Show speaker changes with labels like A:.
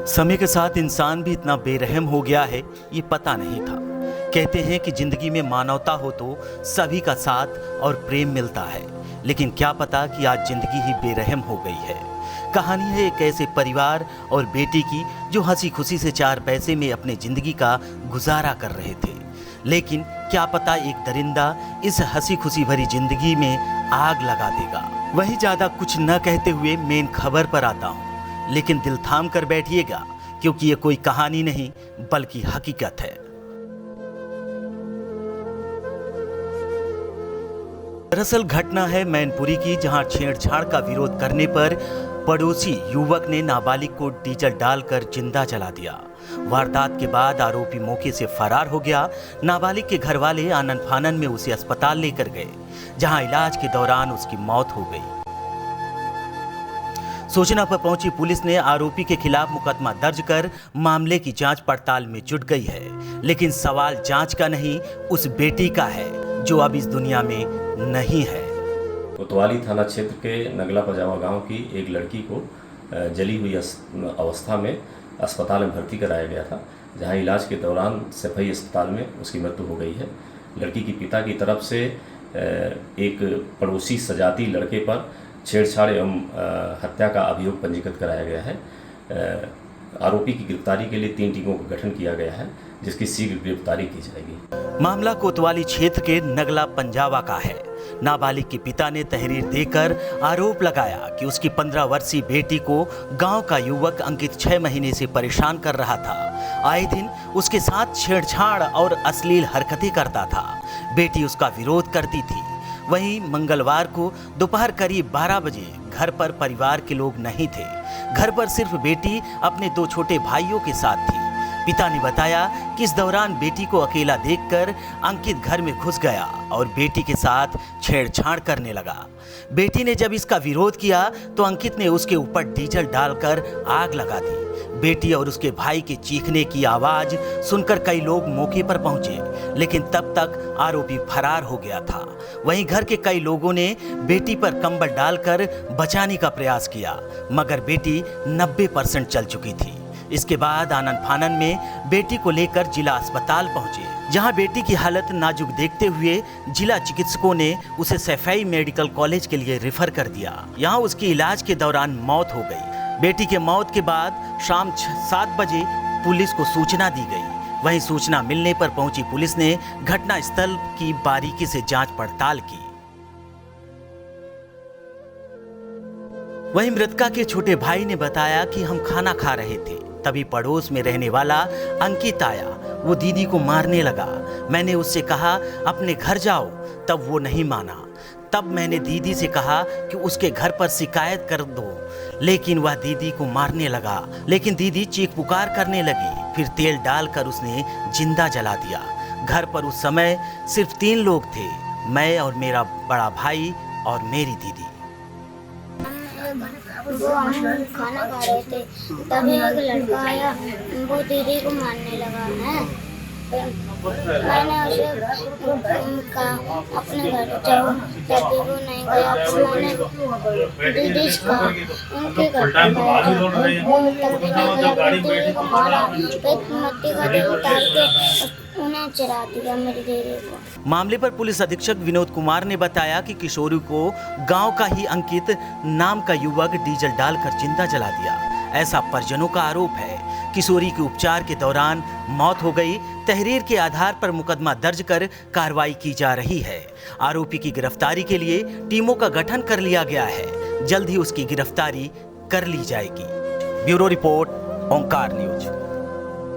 A: समय के साथ इंसान भी इतना बेरहम हो गया है, ये पता नहीं था। कहते हैं कि जिंदगी में मानवता हो तो सभी का साथ और प्रेम मिलता है, लेकिन क्या पता कि आज जिंदगी ही बेरहम हो गई है। कहानी है एक ऐसे परिवार और बेटी की जो हंसी खुशी से 4 पैसे में अपने जिंदगी का गुजारा कर रहे थे, लेकिन क्या पता एक दरिंदा इस हंसी खुशी भरी जिंदगी में आग लगा देगा। वही ज्यादा कुछ न कहते हुए मेन खबर पर आता हूँ, लेकिन दिल थाम कर बैठिएगा क्योंकि ये कोई कहानी नहीं बल्कि हकीकत है। दरअसल घटना है मैनपुरी की, जहां छेड़छाड़ का विरोध करने पर पड़ोसी युवक ने नाबालिग को डीजल डालकर जिंदा जला दिया। वारदात के बाद आरोपी मौके से फरार हो गया। नाबालिग के घर वाले आनन फानन में उसे अस्पताल लेकर गए, जहां इलाज के दौरान उसकी मौत हो गई। सूचना पर पहुंची पुलिस ने आरोपी के खिलाफ मुकदमा दर्ज कर मामले की जांच पड़ताल में जुट गई है, लेकिन सवाल जांच का नहीं, उस बेटी का है जो अब इस दुनिया में नहीं है।
B: कोतवाली थाना क्षेत्र के नगला पजामा गांव की एक लड़की को जली हुई अवस्था में अस्पताल में भर्ती कराया गया था, जहां इलाज के दौरान सफाई अस्पताल में उसकी मृत्यु हो गई है। लड़की की पिता की तरफ से एक पड़ोसी सजाती लड़के पर छेड़छाड़ एवं हत्या का अभियोग पंजीकृत कराया गया है। आरोपी की गिरफ्तारी के लिए 3 टीमों का गठन किया गया है, जिसकी शीघ्र गिरफ्तारी की जाएगी।
A: मामला कोतवाली क्षेत्र के नगला पंजावा का है। नाबालिग के पिता ने तहरीर देकर आरोप लगाया कि उसकी 15 वर्षीय बेटी को गांव का युवक अंकित 6 महीने से परेशान कर रहा था। आए दिन उसके साथ छेड़छाड़ और अश्लील हरकतें करता था। बेटी उसका विरोध करती थी। वहीं मंगलवार को दोपहर करीब 12 बजे घर पर परिवार के लोग नहीं थे। घर पर सिर्फ बेटी अपने 2 छोटे भाइयों के साथ थी। पिता ने बताया कि इस दौरान बेटी को अकेला देखकर अंकित घर में घुस गया और बेटी के साथ छेड़छाड़ करने लगा। बेटी ने जब इसका विरोध किया तो अंकित ने उसके ऊपर डीजल डालकर आग लगा दी। बेटी और उसके भाई के चीखने की आवाज सुनकर कई लोग मौके पर पहुंचे, लेकिन तब तक आरोपी फरार हो गया था। वहीं घर के कई लोगों ने बेटी पर कंबल डालकर बचाने का प्रयास किया, मगर बेटी 90% चल चुकी थी। इसके बाद आनन फानन में बेटी को लेकर जिला अस्पताल पहुंचे, जहां बेटी की हालत नाजुक देखते हुए जिला चिकित्सकों ने उसे सफाई मेडिकल कॉलेज के लिए रेफर कर दिया। यहां उसकी इलाज के दौरान मौत हो गई। बेटी के मौत के बाद शाम 7 बजे पुलिस को सूचना दी गई। वहीं सूचना मिलने पर पहुंची पुलिस ने घटना स्थल की बारीकी से जांच पड़ताल की। वहीं मृतका के छोटे भाई ने बताया कि हम खाना खा रहे थे, तभी पड़ोस में रहने वाला अंकित आया। वो दीदी को मारने लगा। मैंने उससे कहा अपने घर जाओ, तब वो नहीं माना। तब मैंने दीदी से कहा कि उसके घर पर शिकायत कर दो, लेकिन वह दीदी को मारने लगा। लेकिन दीदी चीख पुकार करने लगी। फिर तेल डालकर उसने जिंदा जला दिया। घर पर उस समय सिर्फ 3 लोग थे, मैं और मेरा बड़ा भाई और मेरी दीदी।
C: वो हम खाना खा रहे थे, तभी एक लड़का आया, वो दीदी को मारने लगा है। मैंने उसे कहा अपने घर जाओ, तभी वो नहीं गया। मैंने दीदी से कहा उनके घर पर जाओ, तभी नहीं गया। दीदी को मारा, मट्टी का तेल डाल के उन्हें चढ़ा दिया मेरी दीदी को।
A: मामले पर पुलिस अधीक्षक विनोद कुमार ने बताया कि किशोरी को गांव का ही अंकित नाम का युवक डीजल डालकर जिंदा जला दिया, ऐसा परिजनों का आरोप है। किशोरी के उपचार के दौरान मौत हो गई। तहरीर के आधार पर मुकदमा दर्ज कर कार्रवाई की जा रही है। आरोपी की गिरफ्तारी के लिए टीमों का गठन कर लिया गया है। जल्द ही उसकी गिरफ्तारी कर ली जाएगी। ब्यूरो रिपोर्ट, ओंकार न्यूज।